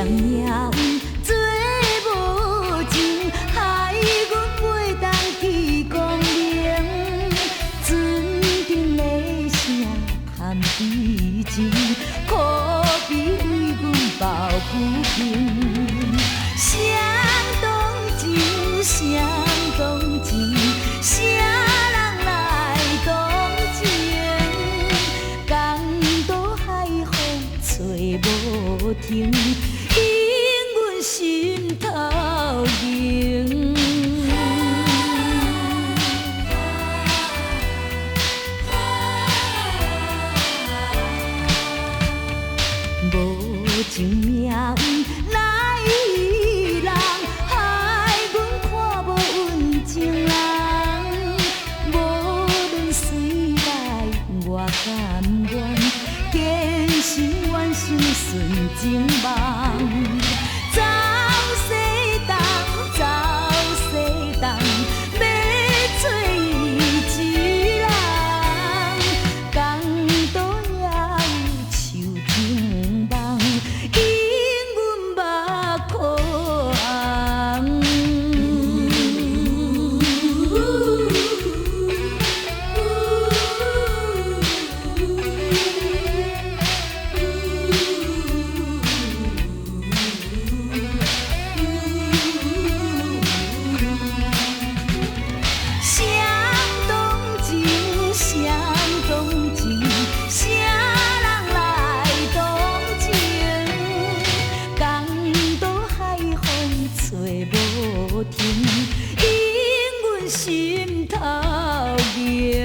双命运做无情，害阮袂当去讲明。船顶的声含悲情，可比为阮抱不平。谁同情，谁同情，谁人来同情？江岛海风吹无停，因阮心头凝。无情命运来人，害阮看无温情人。无论随来我甘愿，坚心愿心顺情梦。走西东，走西东，要找伊一人。江岛也有树情梦，因阮目眶红。谁同情，谁同情，谁人来同情？江岛海风吹无停，因阮心头凝。